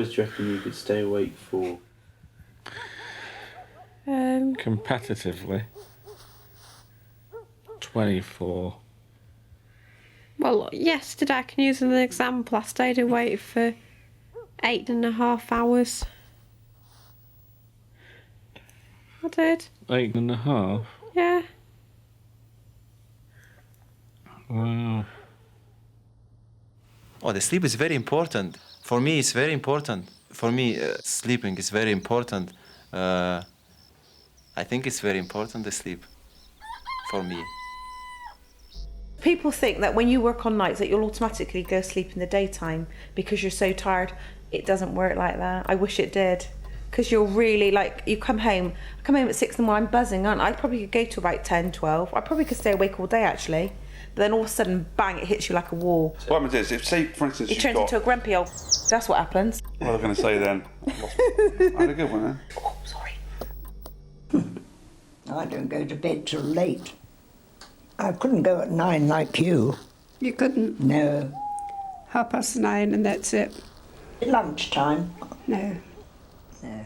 hours do you reckon you could stay awake for? Competitively, 24. Well, yesterday I can use as an example. I stayed awake for 8.5 hours. I did. 8.5? Yeah. Wow. Oh, the sleep is very important. For me, it's very important. For me, sleeping is very important. I think it's very important, the sleep, for me. People think that when you work on nights that you'll automatically go sleep in the daytime because you're so tired. It doesn't work like that. I wish it did. Because you're really, like, you come home at 6 in the morning, I'm buzzing, aren't I? I probably could go to about 10, 12. I probably could stay awake all day, actually. But then all of a sudden, bang, it hits you like a wall. What happens is, if, say, for instance, It turns into a grumpy old... That's what happens. What was I going to say then? I had a good one then. Oh, sorry. I don't go to bed till late. I couldn't go at 9 like you. You couldn't? No. 9:30 and that's it? Lunchtime? No. No.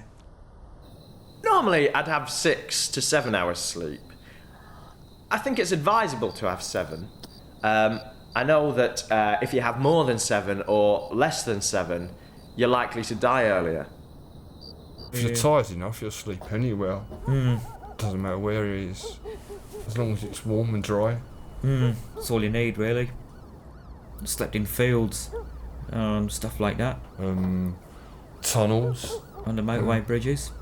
Normally, I'd have 6 to 7 hours sleep. I think it's advisable to have 7. I know that if you have more than 7 or less than 7, you're likely to die earlier. If you're tired enough, you'll sleep anywhere. Doesn't matter where it is, as long as it's warm and dry. That's all you need, really. Slept in fields, stuff like that. Tunnels. Under motorway bridges.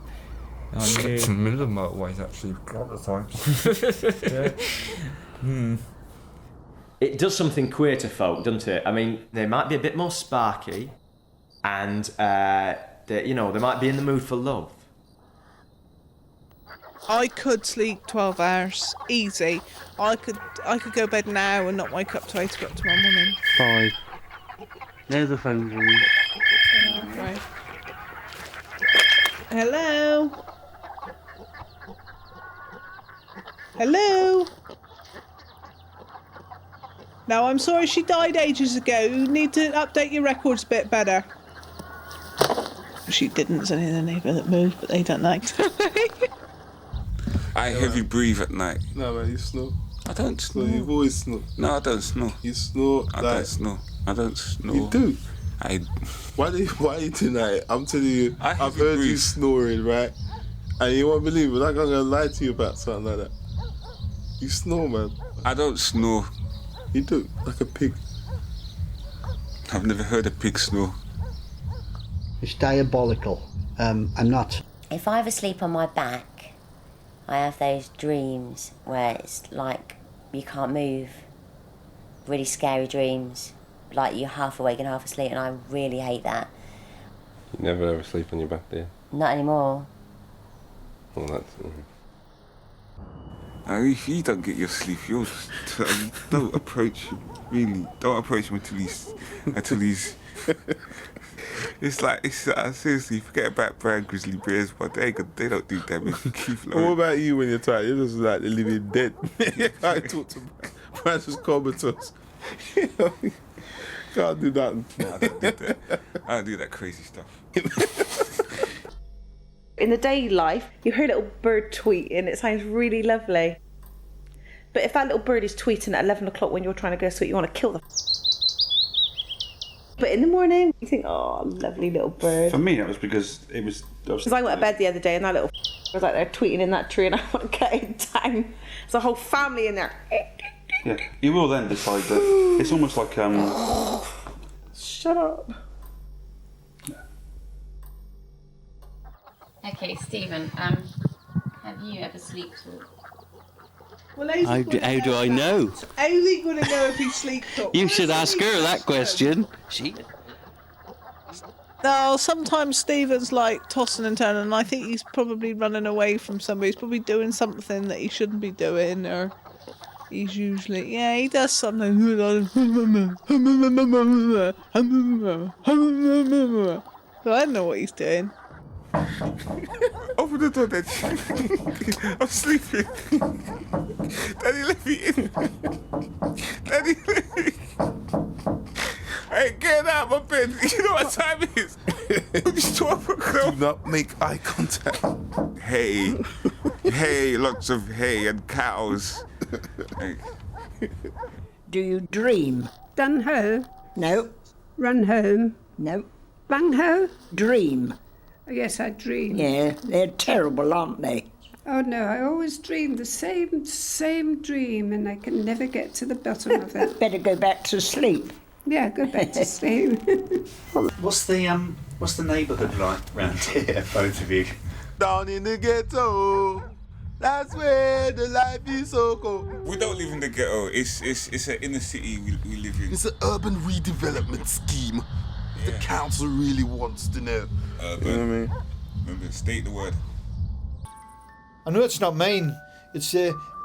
Slept in the middle of motorways, actually, a couple of times. Yeah. It does something queer to folk, doesn't it? I mean, they might be a bit more sparky, and they might be in the mood for love. I could sleep 12 hours, easy. I could go to bed now and not wake up till 8 o'clock tomorrow morning. 5. There's the phone ringing. Right. Hello? Hello? No, I'm sorry, she died ages ago. You need to update your records a bit better. She didn't. There's only the neighbour that moved, but they don't like to. I heavy breathe at night. No, man, you snore. I don't snore. You've always snore. No, I don't snore. You snore. I don't snore. I don't snore. You do. Why are you doing that? I'm telling you, I've heard breathe. you snoring, right? And you won't believe it. I'm not gonna lie to you about something like that. You snore, man. I don't snore. You do, like a pig. I've never heard a pig snore. It's diabolical. I'm not. If I ever sleep on my back, I have those dreams where it's like you can't move. Really scary dreams. Like you're half awake and half asleep, and I really hate that. You never ever sleep on your back, do you? Not anymore. Well, that's... If you don't get your sleep, don't approach him, really. Don't approach him until he's... It's seriously, forget about brown grizzly bears, but they don't do damage. What about you when you're tired? You're just like the living dead. I talk to Francis comatose. Can't do nothing. No, I don't do that. I don't do that crazy stuff. In the daily life, you hear a little bird tweet and it sounds really lovely. But if that little bird is tweeting at 11 o'clock when you're trying to go to sleep, you want to kill them. But in the morning, you think, oh, lovely little bird. For me, it was because it was... Because I went to bed the other day and that little was like there tweeting in that tree and I want to cut it down. There's a whole family in there. Yeah, you will then decide that it's almost like... Shut up. Okay, Stephen, have you ever sleep-talked? Well, how do I know? How's he going to know if he sleep-talks? You should ask her that question. No, sometimes Stephen's like tossing and turning, and I think he's probably running away from somebody. He's probably doing something that he shouldn't be doing, or he's usually, yeah, he does something. So I don't know what he's doing. Open the door, Daddy. I'm sleeping. Daddy, let me in. Daddy, let me in. Hey, get out of my bed. You know what time it is? Do not make eye contact. Hay. Hay, lots of hay and cows. Do you dream? Dun ho. No. Run home. No. Bang ho. Dream. Oh, yes, I dream. Yeah, they're terrible, aren't they? Oh no, I always dream the same dream, and I can never get to the bottom of it. Better go back to sleep. Yeah, go back to sleep. What's the neighbourhood like round here, both of you? Down in the ghetto, that's where the life is so cold. We don't live in the ghetto. It's an inner city we live in. It's an urban redevelopment scheme. The council really wants to know. Urban. You know what I mean? Remember, state the word. I know it's not mine. It's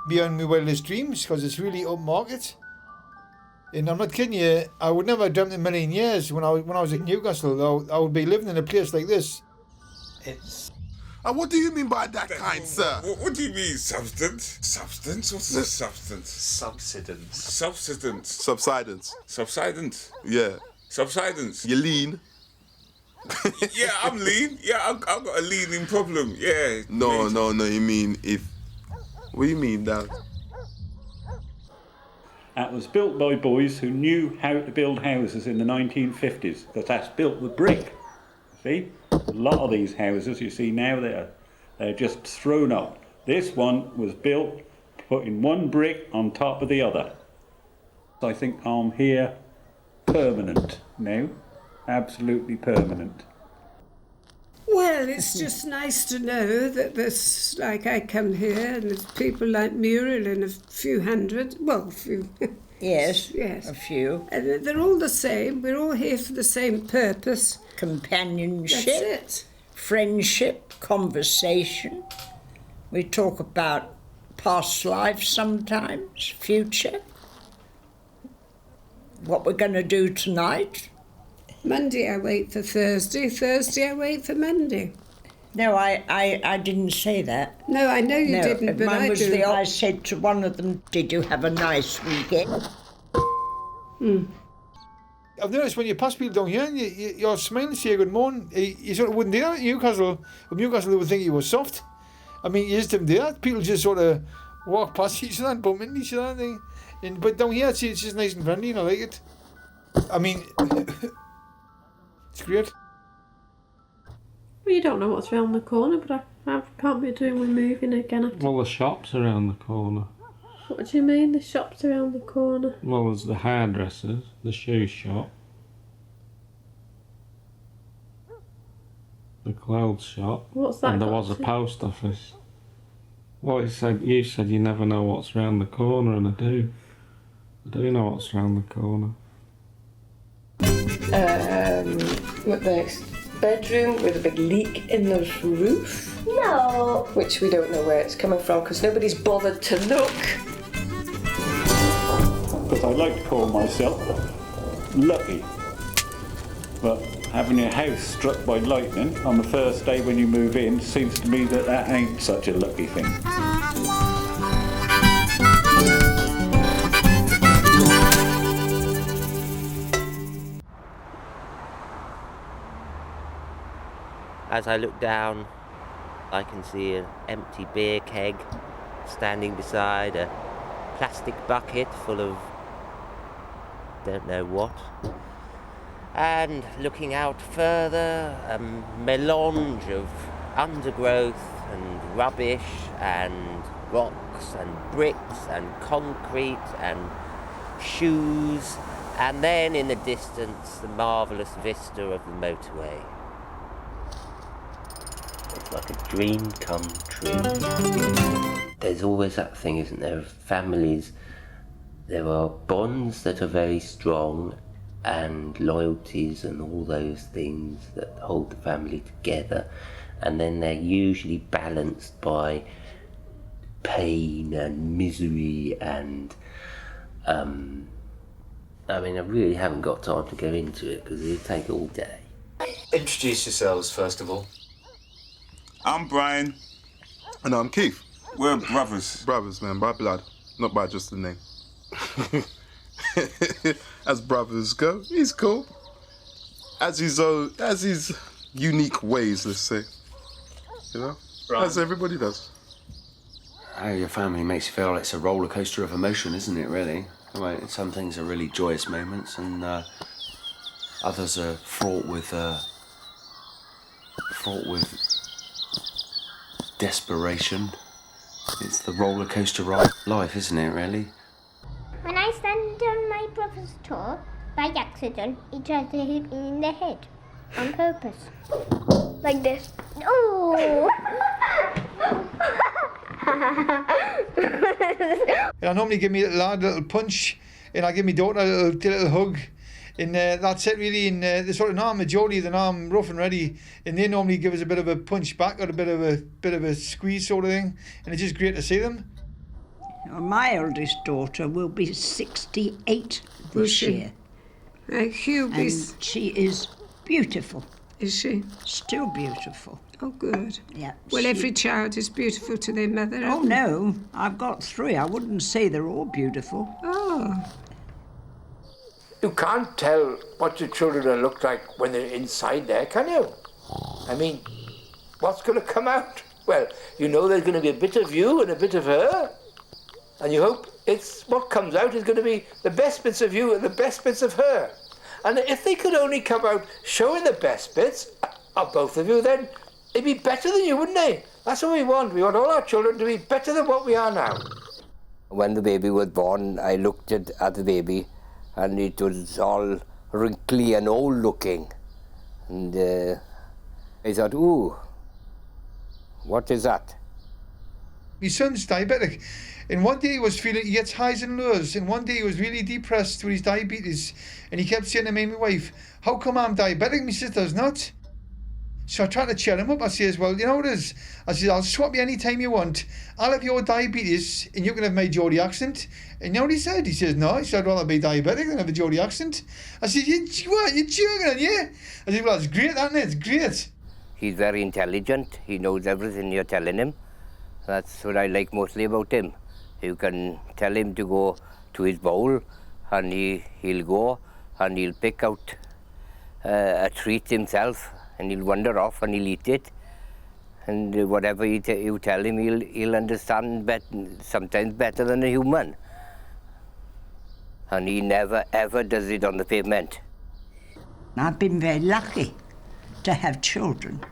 beyond my wildest dreams because it's really upmarket. And I'm not kidding you. I would never have dreamt in a million years when I was in Newcastle. I would be living in a place like this. It's. What do you mean by that, kind sir? What do you mean, substance? Substance? What's a substance? Subsidence. Subsidence. Subsidence. Subsidence. Yeah. Subsidence. You're lean. Yeah, I'm lean. Yeah, I've got a leaning problem. Yeah. No. You mean if? What do you mean, Dad? That was built by boys who knew how to build houses in the 1950s, because that's built with brick. See? A lot of these houses you see now, they're just thrown up. This one was built putting one brick on top of the other. I think I'm here permanent now. Absolutely permanent. Well, it's just nice to know that there's, like, I come here and there's people like Muriel and a few hundred, well, a few. Yes, yes, a few. And they're all the same. We're all here for the same purpose. Companionship. That's it. Friendship, conversation. We talk about past lives sometimes, future. What we're going to do tonight. Monday I wait for Thursday, Thursday I wait for Monday. No, I didn't say that. No, I know you didn't, but mine I was do. I said to one of them, did you have a nice weekend? I've noticed when you pass people down here and you're smiling to say good morning, you sort of wouldn't do that in Newcastle. In Newcastle, they would think you were soft. I mean, you just didn't do that. People just sort of walk past each other and bump into each other. But down here, it's just nice and friendly, and I like it. I mean, it's great. Well, you don't know what's around the corner, but I can't be doing with moving again. Well, the shop's around the corner. What do you mean, the shop's around the corner? Well, there's the hairdressers, the shoe shop, the clothes shop, What's that and there got was a to- post office. Well, you said you never know what's round the corner, and I do. I do know what's round the corner. What next? Bedroom with a big leak in the roof? No. Which we don't know where it's coming from because nobody's bothered to look. Because I like to call myself lucky. But having your house struck by lightning on the first day when you move in seems to me that ain't such a lucky thing. As I look down, I can see an empty beer keg standing beside a plastic bucket full of don't know what. And looking out further, a melange of undergrowth and rubbish and rocks and bricks and concrete and shoes, and then in the distance the marvellous vista of the motorway. It's like a dream come true. There's always that thing, isn't there, of families. There are bonds that are very strong and loyalties and all those things that hold the family together, and then they're usually balanced by pain and misery and I mean, I really haven't got time to go into it because it'll take all day. Introduce yourselves, first of all. I'm Brian. And I'm Keith. We're brothers. Brothers, man, by blood, not by just the name. As brothers go, he's cool. As his unique ways, let's say. You know? Right. As everybody does. How your family makes you feel it's a roller coaster of emotion, isn't it, really? I mean, some things are really joyous moments and others are fraught with desperation. It's the roller coaster ride of life, isn't it, really? When I stand on my brother's toe, by accident, he tried to hit me in the head. On purpose. Like this. Oh! I normally give me a little punch, and I give my daughter a little hug, and that's it really. And the sort of arm of Jodie, the arm rough and ready, and they normally give us a bit of a punch back or a bit of a squeeze sort of thing, and it's just great to see them. My eldest daughter will be 68 this year. Hubie's. And she is beautiful. Is she? Still beautiful. Oh, good. Yeah. Well, every child is beautiful to their mother. Oh, no. I've got 3. I wouldn't say they're all beautiful. Oh. You can't tell what your children will look like when they're inside there, can you? I mean, what's going to come out? Well, you know there's going to be a bit of you and a bit of her. And you hope what comes out is going to be the best bits of you and the best bits of her. And if they could only come out showing the best bits of both of you, then they'd be better than you, wouldn't they? That's what we want. We want all our children to be better than what we are now. When the baby was born, I looked at the baby, and it was all wrinkly and old looking. And I thought, ooh, what is that? My son's diabetic, and one day he gets highs and lows, and one day he was really depressed with his diabetes, and he kept saying to me and my wife, how come I'm diabetic, my sister's not? So I tried to cheer him up. I says, well, you know what it is? I says, I'll swap you any time you want. I'll have your diabetes, and you can have my Geordie accent. And you know what he said? He says, no. He said, I'd rather be diabetic than have a Geordie accent. I said, you're joking, aren't you? I said, well, it's great, isn't it? It's great. He's very intelligent. He knows everything you're telling him. That's what I like mostly about him. You can tell him to go to his bowl, and he'll go, and he'll pick out a treat himself, and he'll wander off and he'll eat it. And whatever you tell him, he'll understand sometimes better than a human. And he never, ever does it on the pavement. I've been very lucky to have children.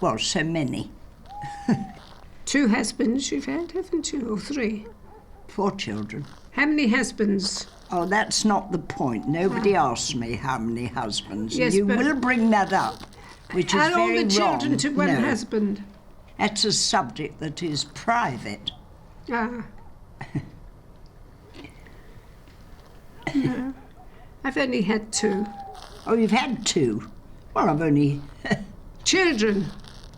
Well, so many. 2 husbands you've had, haven't you? Or 3? 4 children. How many husbands? Oh, that's not the point. Nobody asked me how many husbands. Yes, you but will bring that up, which is are all very the children wrong. to one No. husband? That's a subject that is private. Ah. No. I've only had 2. Oh, you've had 2? Well, I've only... Children?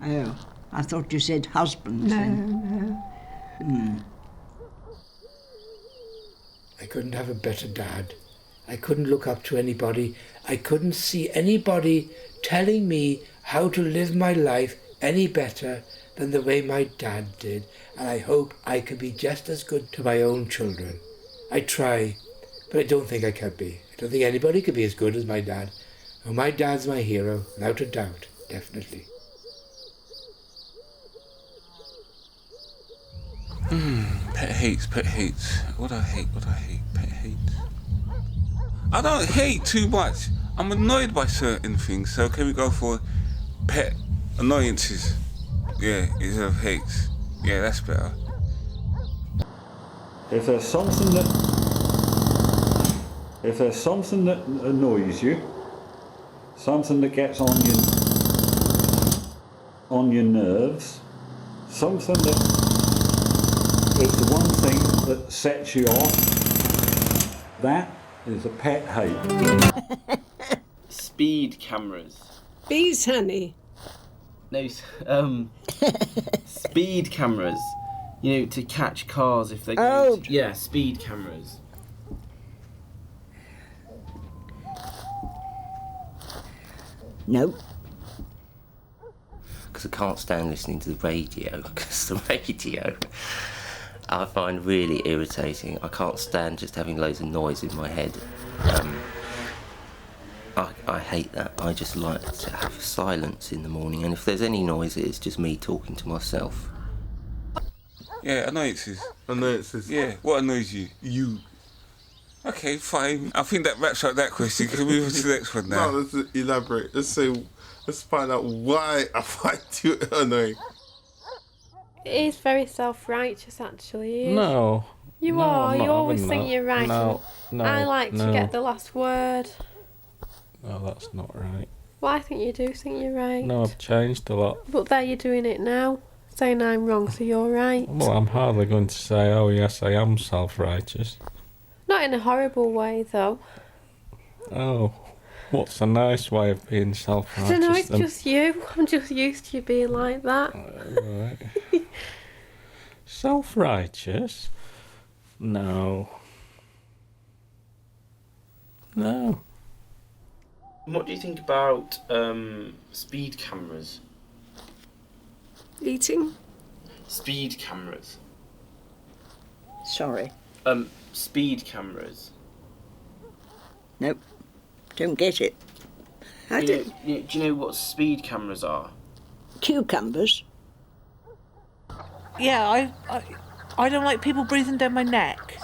Oh, I thought you said husbands. No, then. no. I couldn't have a better dad. I couldn't look up to anybody. I couldn't see anybody telling me how to live my life any better than the way my dad did. And I hope I can be just as good to my own children. I try, but I don't think I can be. I don't think anybody could be as good as my dad. Oh, my dad's my hero, without a doubt, definitely. Pet hates. What I hate, pet hates. I don't hate too much. I'm annoyed by certain things, so can we go for pet annoyances? Yeah, instead of hates. Yeah, that's better. If there's something that annoys you, something that gets on your nerves, something that is the one thing that sets you off, that is a pet hate. Speed cameras. Bees, honey. No, speed cameras. You know, to catch cars if they go. Yeah, speed cameras. No. Because I can't stand listening to the radio, because the radio I find really irritating. I can't stand just having loads of noise in my head. I hate that. I just like to have silence in the morning, and if there's any noise, it's just me talking to myself. Yeah, annoyances. Annoyances. Yeah, what annoys you? You. Okay, fine. I think that wraps up that question. Can we move on to the next one now? No, let's elaborate. Let's find out why I find you annoying. It is very self-righteous, actually. No. You No, are. I'm not You always having think that. you're right. No, I like to get the last word. No, that's not right. Well, I think you do think you're right. No, I've changed a lot. But there you're doing it now, saying I'm wrong, so you're right. Well, I'm hardly going to say, oh yes, I am self-righteous. Not in a horrible way, though. Oh, what's a nice way of being I self-righteous? don't know, it's then? just you. I'm just used to you being like that. Right. Self-righteous? No. No. What do you think about speed cameras? Eating? Speed cameras. Sorry. Speed cameras. Nope. Don't get it. Do you know what speed cameras are? Cucumbers. Yeah, I don't like people breathing down my neck.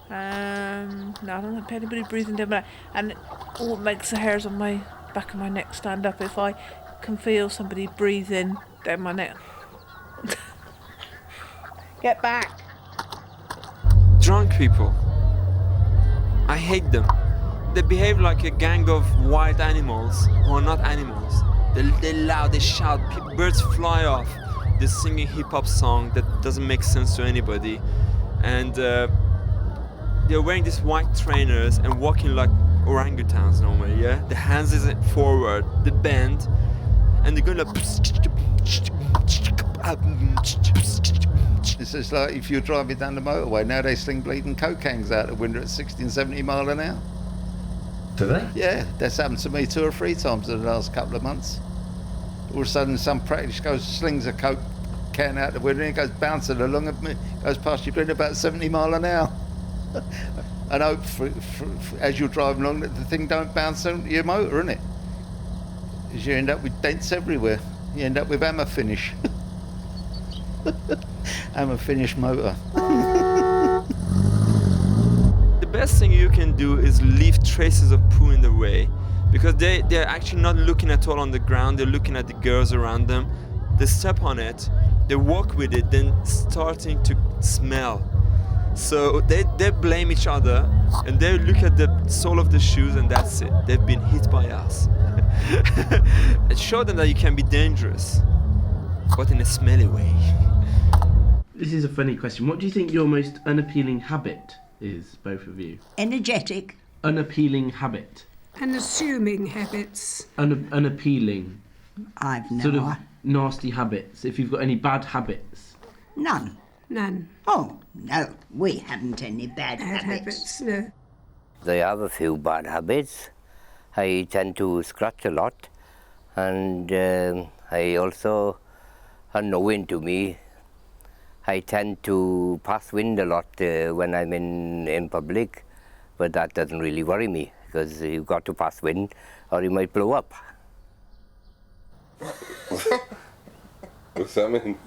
No, I don't like anybody breathing down my neck. And it makes the hairs on my back of my neck stand up if I can feel somebody breathing down my neck. Get back. Drunk people. I hate them. They behave like a gang of wild animals who are not animals. They're loud, they shout, birds fly off. They're singing hip-hop song that doesn't make sense to anybody. And they're wearing these white trainers and walking like orangutans normally, yeah? The hands is forward, the bend, and they're going like... It's just like if you're driving down the motorway, now they sling bleeding coke cans out the window at 60 and 70 mile an hour. Do they? Yeah, that's happened to me 2 or 3 times in the last couple of months. All of a sudden some practice slings a coke can out the window and it goes bouncing along and goes past your window about 70 mile an hour. And hope as you're driving along that the thing don't bounce on your motor, innit? Because you end up with dents everywhere. You end up with hammer finish. Hammer finish motor. The best thing you can do is leave traces of poo in the way, because they're actually not looking at all on the ground, they're looking at the girls around them. They step on it, they walk with it, then starting to smell. So they blame each other and they look at the sole of the shoes and that's it. They've been hit by us. And show them that you can be dangerous, but in a smelly way. This is a funny question. What do you think your most unappealing habit is, both of you? Energetic. Unappealing habit. Unassuming habits. Unappealing. I've no Sort of nasty habits, if you've got any bad habits. None. None. Oh, no, we haven't any bad habits. No. There are a few bad habits. I tend to scratch a lot, and I also, unknown to me, I tend to pass wind a lot when I'm in public, but that doesn't really worry me, because you've got to pass wind or you might blow up. What's that mean?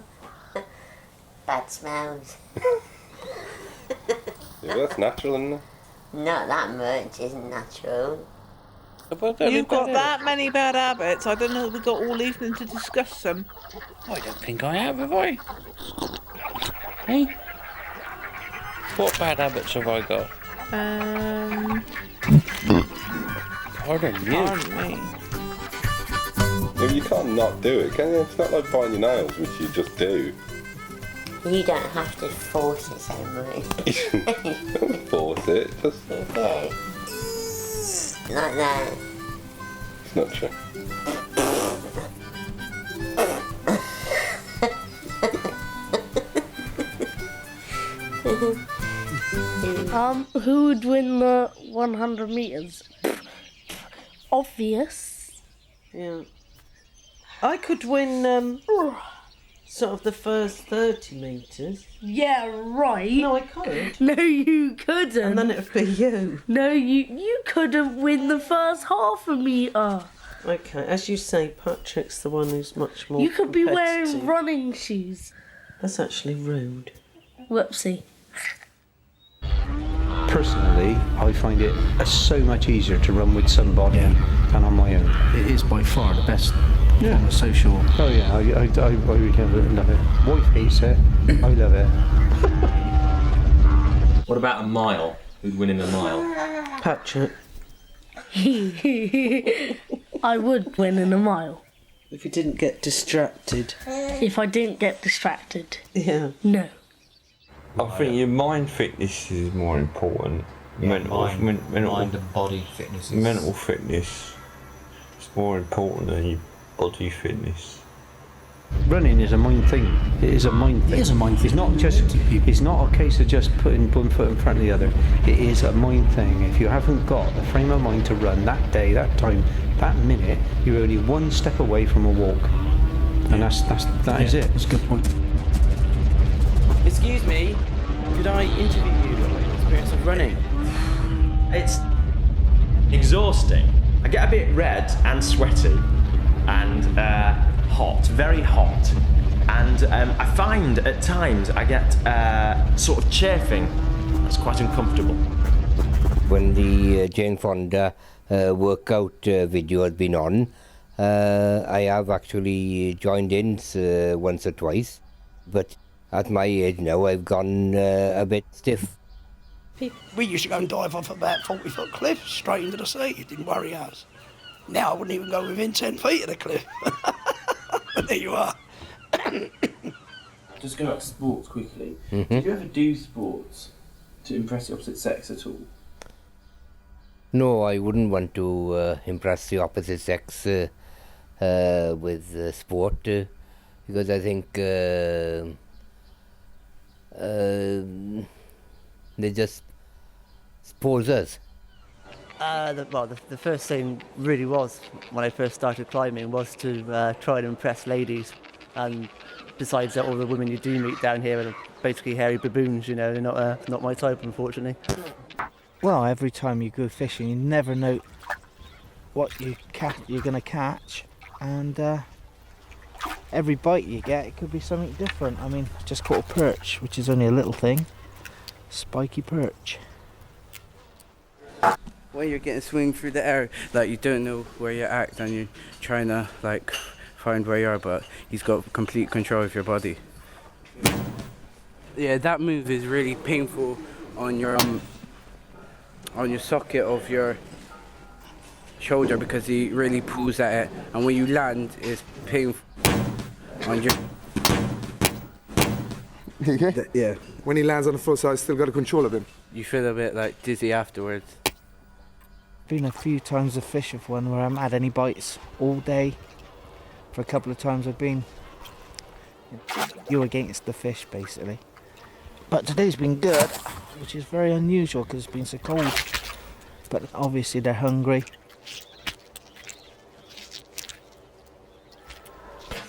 Bad smells. Yeah, that's natural, isn't it? Not that much isn't natural. You've got that many bad habits. I don't know if we've got all evening to discuss them. I don't think I have I? Hey? What bad habits have I got? Pardon you. Pardon me. Yeah, you can't not do it, can you? It's not like biting your nails, which you just do. You don't have to force it so much. Don't force it, just... You do. Like that. It's not true. Who would win the 100 meters? Obvious. Yeah. I could win sort of the first 30 metres. Yeah, right. No, I could. No, you couldn't. And then it would be you. No, you couldn't win the first half a metre. Okay, as you say, Patrick's the one who's much more You could be wearing competitive. running shoes. That's actually rude. Whoopsie. Personally, I find it so much easier to run with somebody than on my own. It is by far the best on the social. Oh yeah, I really love it. Wife hates it, I love it. What about a mile? Who'd win in a mile? Patrick. I would win in a mile. If you didn't get distracted. If I didn't get distracted. Yeah. No. I think your mind fitness is more important. Mental mind and body fitness. Mental fitness is more important than your body fitness. Running is a mind thing. It is a mind thing. It is a mind thing. It's not a case of just putting one foot in front of the other. It is a mind thing. If you haven't got the frame of mind to run that day, that time, that minute, you're only one step away from a walk. And that is it. That's a good point. Excuse me, could I interview you on your experience of running? It's exhausting. I get a bit red and sweaty and hot, very hot. And I find at times I get sort of chafing. That's quite uncomfortable. When the Jane Fonda workout video has been on, I have actually joined in once or twice, but at my age now I've gone a bit stiff. We used to go and dive off about 40-foot cliff straight into the sea. It didn't worry us. Now I wouldn't even go within 10 feet of the cliff. But there you are. Just go back to sports quickly. Mhm. Did you ever do sports to impress the opposite sex at all? No, I wouldn't want to impress the opposite sex with sport because I think they just spoils us. The first thing really was, when I first started climbing, was to try and impress ladies. And besides that, all the women you do meet down here are basically hairy baboons, you know, they're not my type, unfortunately. Well, every time you go fishing, you never know what you're going to catch. And every bite you get, it could be something different. I mean, I just caught a perch, which is only a little thing. Spiky perch. When you're getting swing through the air, like you don't know where you're at and you're trying to like find where you are, but he's got complete control of your body. Yeah, that move is really painful on your socket of your shoulder because he really pulls at it, and when you land, it's painful on your. Okay. Yeah. When he lands on the floor, so I still got a control of him. You feel a bit like dizzy afterwards. Been a few times a fish of one where I haven't had any bites all day. For a couple of times I've been you against the fish basically. But today's been good, which is very unusual because it's been so cold. But obviously they're hungry.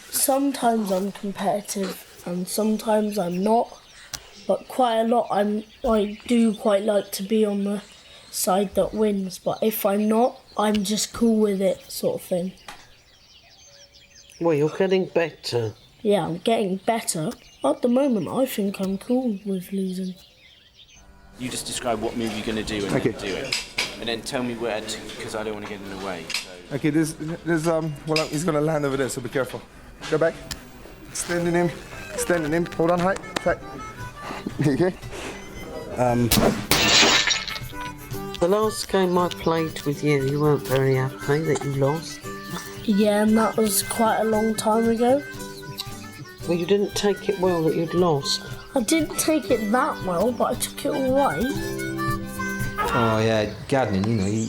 Sometimes I'm competitive and sometimes I'm not. But quite a lot I do quite like to be on the side that wins, but if I'm not, I'm just cool with it, sort of thing. Well, you're getting better. Yeah, I'm getting better. At the moment, I think I'm cool with losing. You just describe what move you're going to do and then do it. And then tell me where to, because I don't want to get in the way. So. Okay, there's well, he's gonna land over there, so be careful. Go back. Extending him. Hold on high. Tight. Okay. The last game I played with you, you weren't very happy that you lost. Yeah, and that was quite a long time ago. Well, you didn't take it well that you'd lost. I didn't take it that well, but I took it all right. Oh yeah, gardening, you know,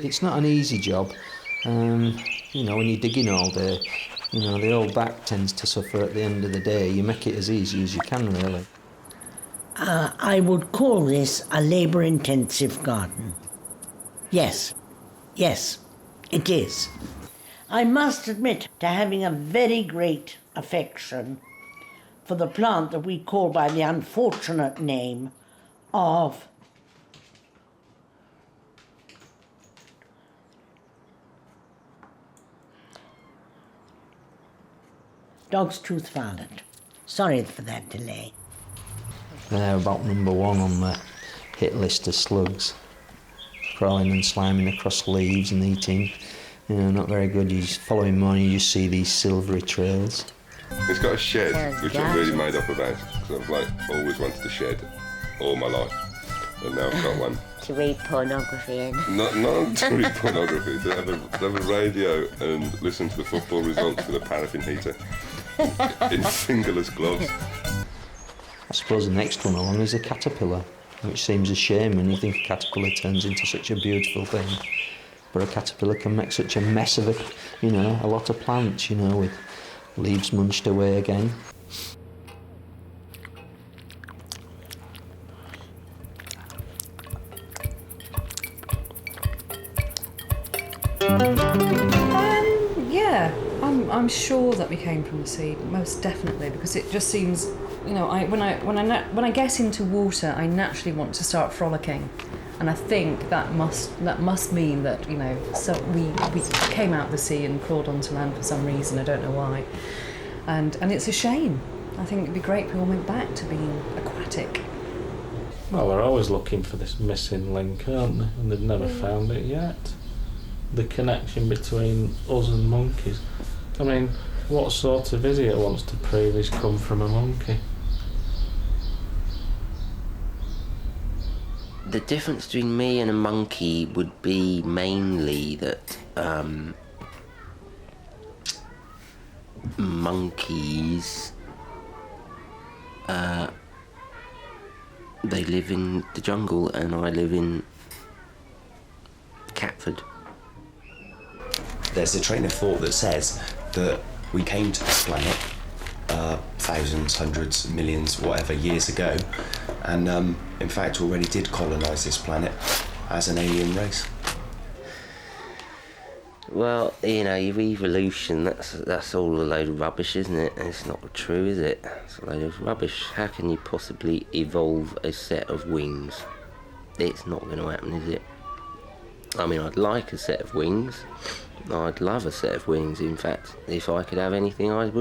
it's not an easy job. You know, when you're digging all day, you know, the old back tends to suffer at the end of the day. You make it as easy as you can, really. I would call this a labour-intensive garden. Yes, it is. I must admit to having a very great affection for the plant that we call by the unfortunate name of dog's tooth violet. Sorry for that delay. They're about number 1 on the hit list of slugs. Crawling and sliming across leaves and eating. You know, not very good. You follow him on, you just see these silvery trails. It's got a shed, which I'm really made up about, because I've always wanted a shed all my life, and now I've got one. To read pornography in. Not to read pornography, to have a radio and listen to the football results with a paraffin heater in fingerless gloves. I suppose the next one along is a caterpillar, which seems a shame when you think a caterpillar turns into such a beautiful thing. But a caterpillar can make such a mess of it, you know, a lot of plants, you know, with leaves munched away again. Yeah, I'm sure that we came from the sea, most definitely, because it just seems, you know, when I get into water, I naturally want to start frolicking, and I think that must mean that, you know, so we came out of the sea and crawled onto land for some reason. I don't know why, and it's a shame. I think it'd be great if we all went back to being aquatic. Well, they're always looking for this missing link, aren't they? And they've never found it yet. The connection between us and monkeys. I mean, what sort of idiot wants to prove he's come from a monkey? The difference between me and a monkey would be mainly that monkeys, they live in the jungle and I live in Catford. There's a train of thought that says that we came to this planet thousands, hundreds, millions, whatever, years ago, and in fact already did colonise this planet as an alien race. Well, you know, your evolution, that's all a load of rubbish, isn't it? It's not true, is it? It's a load of rubbish. How can you possibly evolve a set of wings? It's not going to happen, is it? I mean, I'd like a set of wings. I'd love a set of wings. In fact, if I could have anything, I'd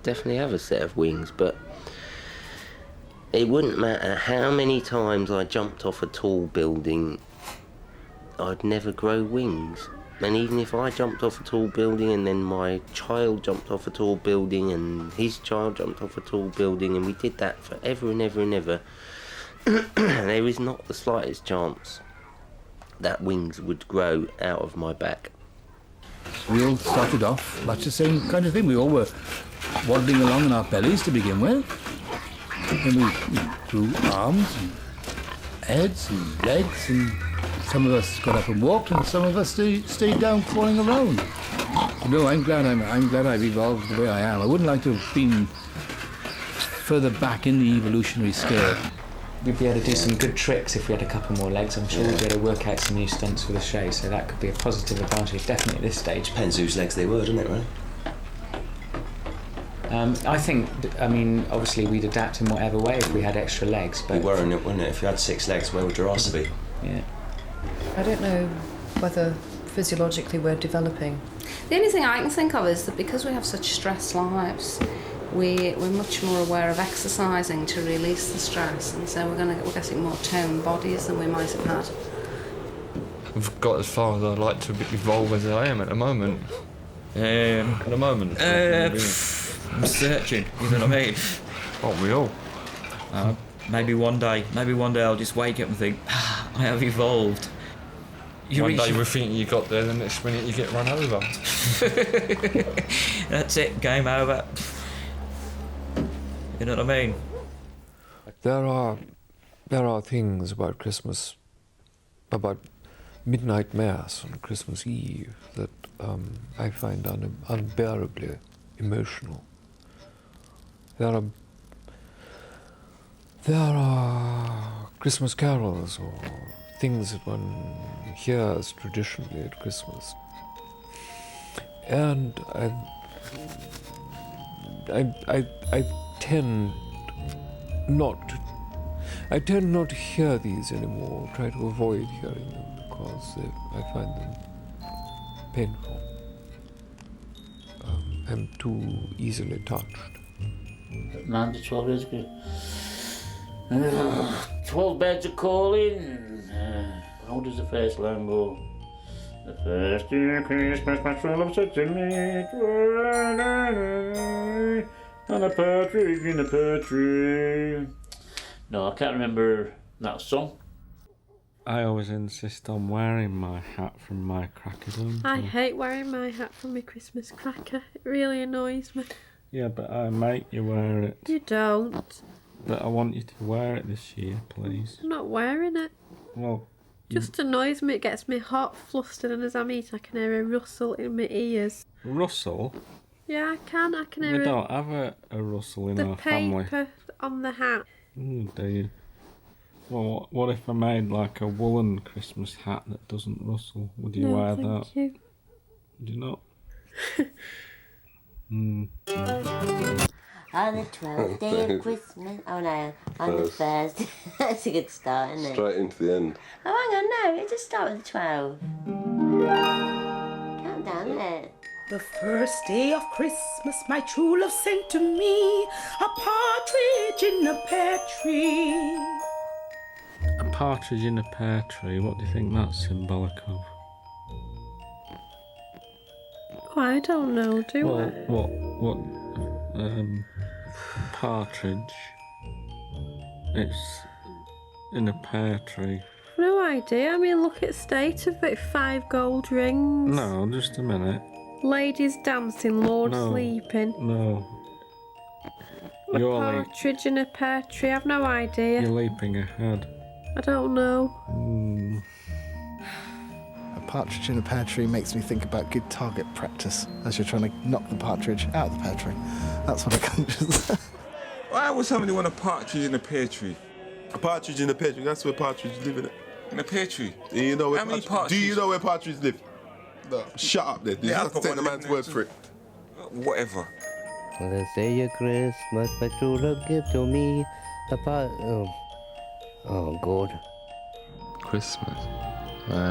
definitely have a set of wings. But it wouldn't matter how many times I jumped off a tall building, I'd never grow wings. And even if I jumped off a tall building and then my child jumped off a tall building and his child jumped off a tall building, and we did that forever and ever and ever, there is not the slightest chance that wings would grow out of my back. We all started off much the same kind of thing. We all were waddling along on our bellies to begin with. Then we grew arms and heads and legs, and some of us got up and walked, and some of us stayed down crawling around. No, I'm glad I've evolved the way I am. I wouldn't like to have been further back in the evolutionary scale. We'd be able to do some good tricks if we had a couple more legs. I'm sure we'd be able to work out some new stunts for the show, so that could be a positive advantage, definitely at this stage. Depends whose legs they were, doesn't it, really? I think, I mean, obviously we'd adapt in whatever way if we had extra legs, but... We were, wouldn't it? If you had 6 legs, where would your arse be? Yeah. I don't know whether physiologically we're developing. The only thing I can think of is that because we have such stressed lives, we're much more aware of exercising to release the stress, and so we're getting more toned bodies than we might have had. I've got as far as I'd like to evolve as I am at the moment. At the moment. I'm searching, you know what I mean? Oh, we all. Maybe one day I'll just wake up and think, I have evolved. One day we think you got there, the next minute you get run over. That's it, game over. You know what I mean? There are things about Christmas, about midnight mass on Christmas Eve, that I find unbearably emotional. There are Christmas carols or things that one hears traditionally at Christmas, and I tend not to hear these anymore, try to avoid hearing them because I find them painful. I'm too easily touched. 9 to 12 years ago. 12 birds are calling. How does the first line go? The first year Christmas, my true love said to me, and a partridge in a pear tree. No, I can't remember that song. I always insist on wearing my hat from my crackerdom. I hate wearing my hat from my Christmas cracker. It really annoys me. Yeah, but I make you wear it. You don't. But I want you to wear it this year, please. I'm not wearing it. Well, Just annoys me. It gets me hot, flustered, and as I'm eating, I can hear a rustle in my ears. Russell? Yeah, I can. I can hear We don't have a Russell in our family. the paper on the hat. Do you? Well, what if I made like a woolen Christmas hat that doesn't rustle? Would you No, wear thank that? you. Would you not? On the 12th day of Christmas. Oh no, on the first. That's a good start, isn't it? Straight into the end. Oh, hang on, no, it just start with the 12. Count down, isn't it? The first day of Christmas, my true love sent to me a partridge in a pear tree. A partridge in a pear tree, what do you think that's symbolic of? Oh, I don't know, do I? What, partridge, it's in a pear tree. No idea. I mean, look at the state of it. 5 gold rings. No, just a minute. Ladies dancing, Lord No. sleeping. No. A You're partridge in a pear tree. I've no idea. You're leaping ahead. I don't know. A partridge in a pear tree makes me think about good target practice as you're trying to knock the partridge out of the pear tree. That's what I conjures. Why would somebody want a partridge in a pear tree? A partridge in a pear tree, that's where partridge live in it. In a pear tree? Do you know where How many Do you know where partridges live? No. Shut up there. You Yeah, have I've to got take one the man's living word there for it. Whatever. Let's say a Christmas, my true love give to me a part. Oh, God. Christmas.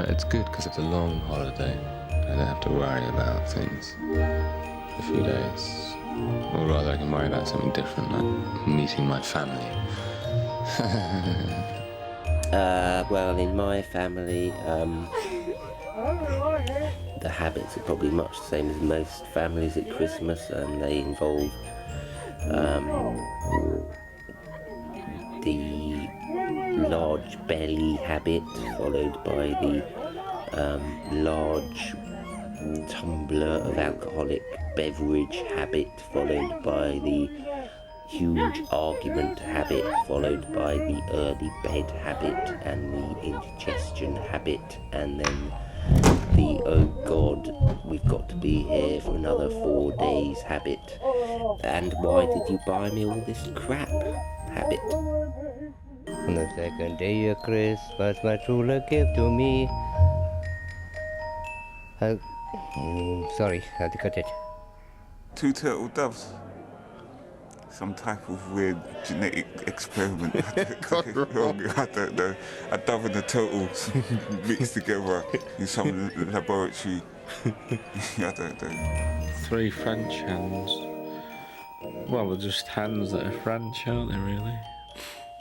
It's good because it's a long holiday. I don't have to worry about things. A few days. Or rather, I can worry about something different, like meeting my family. Well, in my family, the habits are probably much the same as most families at Christmas, and they involve the large belly habit, followed by the large tumbler of alcoholic beverage habit, followed by the huge argument habit, followed by the early bed habit and the indigestion habit, and then the oh God, we've got to be here for another 4 days habit, and why did you buy me all this crap habit. On the second day of Christmas, my true love gave to me. Sorry, I had to cut it. 2 turtle doves. Some type of weird genetic experiment. I don't know. A dove and a turtle mixed together in some laboratory. I don't know. 3 French hens. Well, they're just hens that are French, aren't they, really?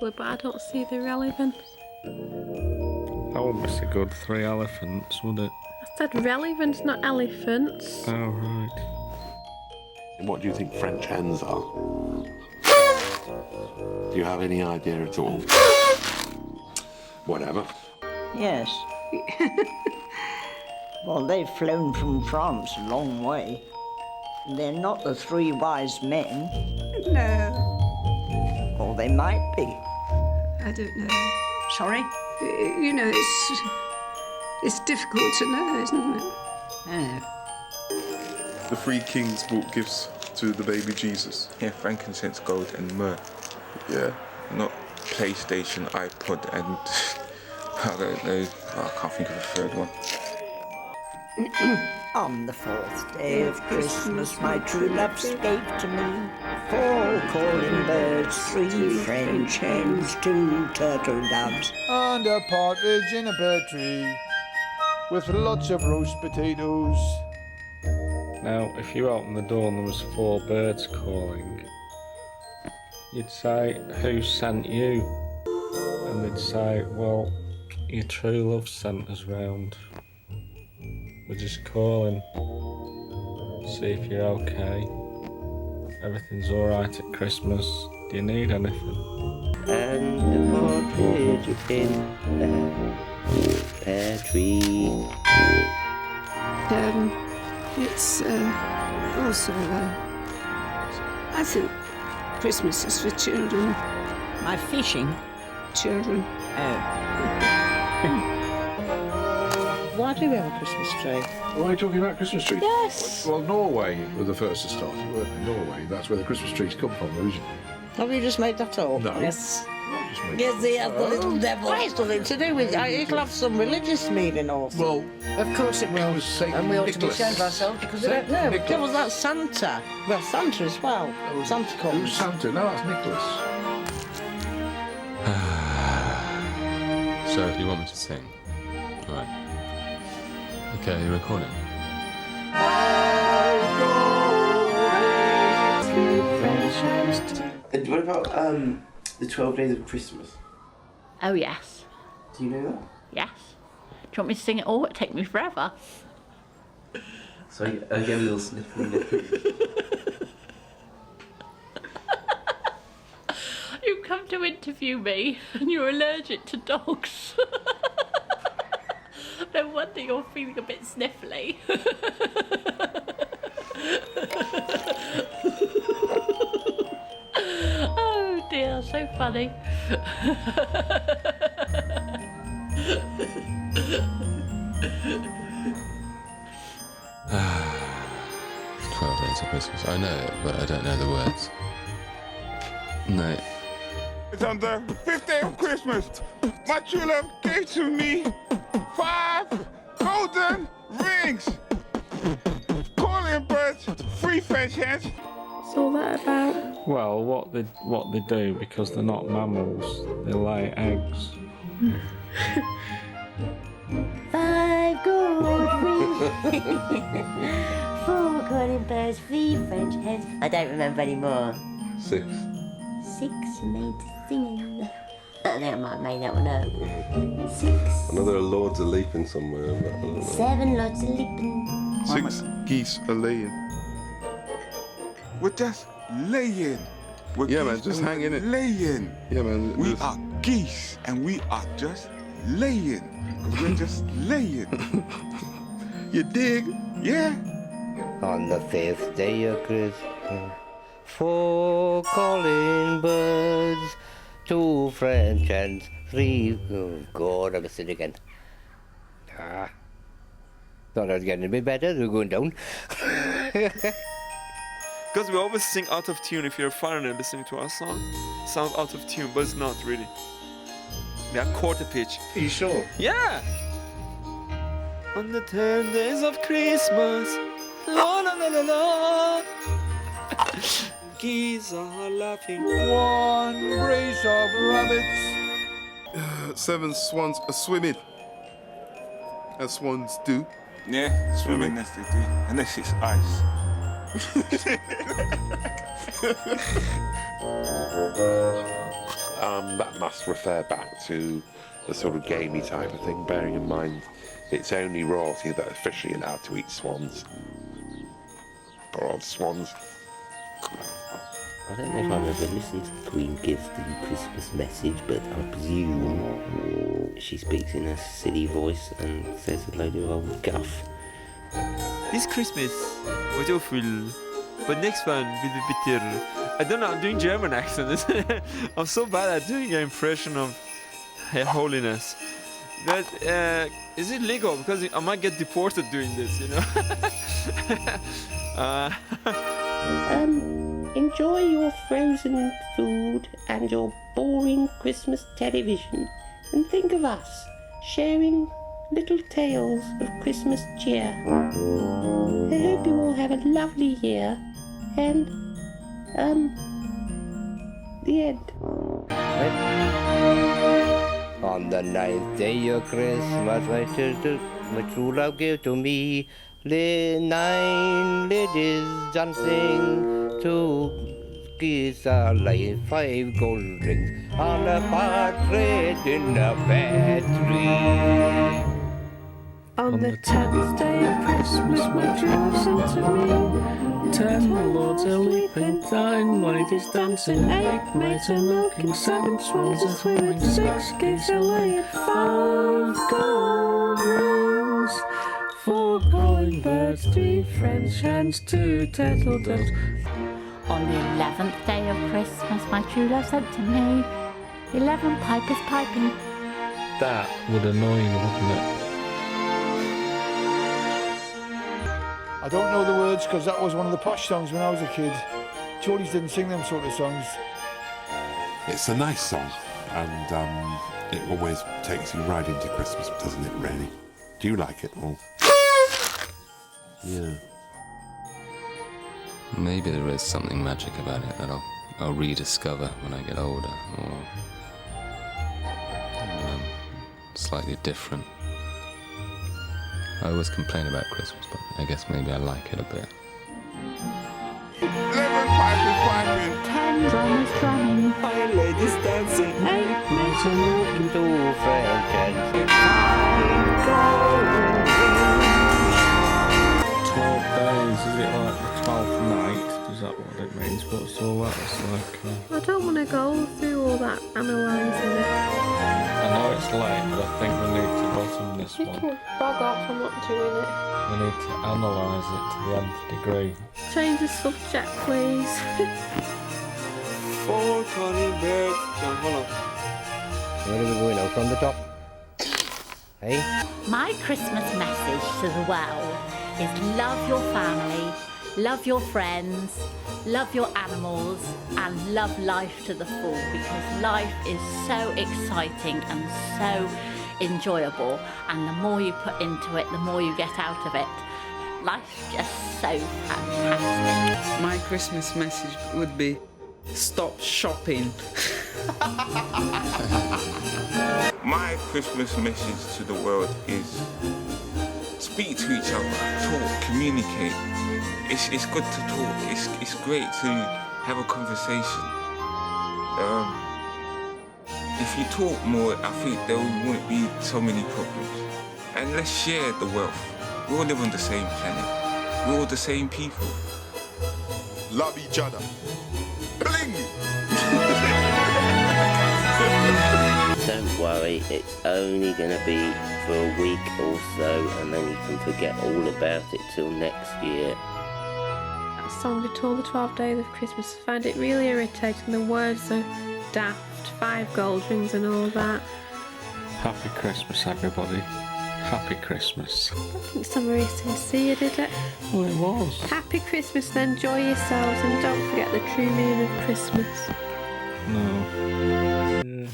But I don't see the relevance. That wouldn't be so good 3 elephants, would it? I said relevance, not elephants. Oh, right. What do you think French hens are? Do you have any idea at all? Whatever. Yes. Well, they've flown from France a long way. They're not the 3 wise men. No, Or they might be. I don't know. Sorry? You know, it's difficult to know, isn't it? Oh. The 3 kings brought gifts to the baby Jesus. Yeah, frankincense, gold, and myrrh. Yeah. Not PlayStation, iPod, and I don't know. I can't think of a third one. On the 4th day of Christmas, my true love gave to me 4 calling birds, 3 French hens, 2 turtle doves. And a partridge in a pear tree with lots of roast potatoes. Now, if you opened the door and there was 4 birds calling, you'd say, "Who sent you?" And they'd say, "Well, your true love sent us round. We're just calling, see if you're okay. Everything's alright at Christmas. Do you need anything?" And the partridge in a pear tree. It's also, I think Christmas is for children. My fishing? Children. Why do we have a Christmas tree? Why are you talking about Christmas trees? Yes. Well, Norway were the first to start it, weren't they? Norway, that's where the Christmas trees come from originally. Have you just made that up? No. Yes. Just made Yes, he has the little devil. Well, it's nothing to do with it. It'll have some religious meaning also. Well, of course it will. And we ought to be Nicholas. ashamed of ourselves because we don't know. Nicholas. Yeah, well, that's Santa. Well, Santa as well. Santa comes. Who's Santa? No, that's Nicholas. So, you want me to sing? Right. Okay, you're recording. And what about the 12 Days of Christmas? Oh, yes. Do you know that? Yes. Do you want me to sing it all? It'll take me forever. So I get a little sniffly lip. You come to interview me and you're allergic to dogs. No wonder you're feeling a bit sniffly. Oh dear, so funny. 12 Days of Christmas. I know it, but I don't know the words. No. It's on the 5th day of Christmas. My true love gave to me 5 golden rings. Calling birds, 3 French hens. What's all that about? Well, what they do, because they're not mammals, they lay eggs. 5 gold rings. 4 calling birds, 3 French hens. I don't remember anymore. 6. 6 made singing. I think I might have made that one up. 6. I know there are lords a leaping somewhere. But I don't know. 7 lots of leaping. 6 geese are laying. We're just laying. We're Yeah, geese man, just and hang in we're it. Laying. Yeah, man. We just- are geese and we are just laying. 'Cause we're just laying. You dig? Yeah. On the 5th day of Christmas, 4 calling birds, 2 French hens, 3... Oh, God, I missed it again. Thought I was getting a bit better, we're going down. Because we always sing out of tune. If you're a foreigner listening to our songs, it sounds out of tune, but it's not really. We are quarter pitch. Are you sure? Yeah! On the 10 days of Christmas, la la la la la. Geese are laughing. 1 brace of rabbits. 7 swans are swimming. As swans do. Yeah, swimming, that's the thing. Unless it's ice. That must refer back to the sort of gamey type of thing, bearing in mind it's only royalty that are officially allowed to eat swans. Broiled swans. I don't know if I've ever listened to the Queen give the Christmas message, but I presume she speaks in a silly voice and says a load of old guff. This Christmas was awful, but next one will be better. I don't know, I'm doing German accent. I'm so bad at doing an impression of Her Holiness. But is it legal? Because I might get deported doing this, you know? Enjoy your frozen food and your boring Christmas television, and think of us sharing little tales of Christmas cheer. I hope you all have a lovely year. And, the end. On the 9th day of Christmas, my true love gave to me 9 ladies dancing, 2 geese are laying 5 gold rings on a partridge in a pear tree. On the 10th day of Christmas, my true love sent to me 10 lords are leaping, 9 ladies dancing, 8 maids are milking, 7 swans are swimming, 6 geese are laying, 5 gold rings, 4 calling birds, 3 French hens, 2 turtle doves. On the 11th day of Christmas, my true love sent to me 11 pipers piping. That would annoy you, wouldn't it? I don't know the words because that was one of the posh songs when I was a kid. Geordies didn't sing them sort of songs. It's a nice song, and it always takes you right into Christmas, doesn't it, really? Do you like it? Or... Yeah. Maybe there is something magic about it that I'll rediscover when I get older, or when I'm slightly different. I always complain about Christmas, but I guess maybe I like it a bit. 11 pipers piping. 10 drummers drumming. 9 ladies dancing, 8 maids are milking, 2 French hens, 5 gold rings. 12 days, is it like the 12th night? Is that what it means? What's all that? It's like... I don't want to go through all that analysing it. I know it's late, but I think we need to bottom this You one. can bog off, I'm not doing it. We need to analyse it to the nth degree. Change the subject, please. 4 calling birds. No, hold on. Where are we going now? From the top? Hey? My Christmas message to the world is love your family, love your friends, love your animals, and love life to the full, because life is so exciting and so enjoyable, and the more you put into it, the more you get out of it. Life's just so fantastic. My Christmas message would be stop shopping. My Christmas message to the world is speak to each other, talk, communicate. It's good to talk. It's great to have a conversation. If you talk more, I think there won't be so many problems. And let's share the wealth. We all live on the same planet. We're all the same people. Love each other. Bling! Don't worry, it's only going to be for a week or so, and then you can forget all about it till next year. That song at all the 12 days of Christmas, I find it really irritating. The words are daft, 5 gold rings and all that. Happy Christmas, everybody. Happy Christmas. I don't think it's very sincere, did it? Well, it was. Happy Christmas and enjoy yourselves, and don't forget the true meaning of Christmas. No. Yeah.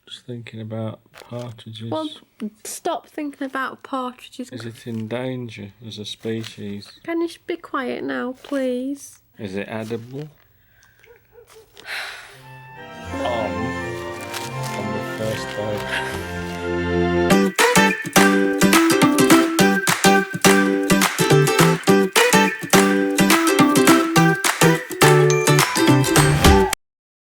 Just thinking about partridges. Well, stop thinking about partridges. Is it in danger as a species? Can you be quiet now, please? Is it edible? On the first day.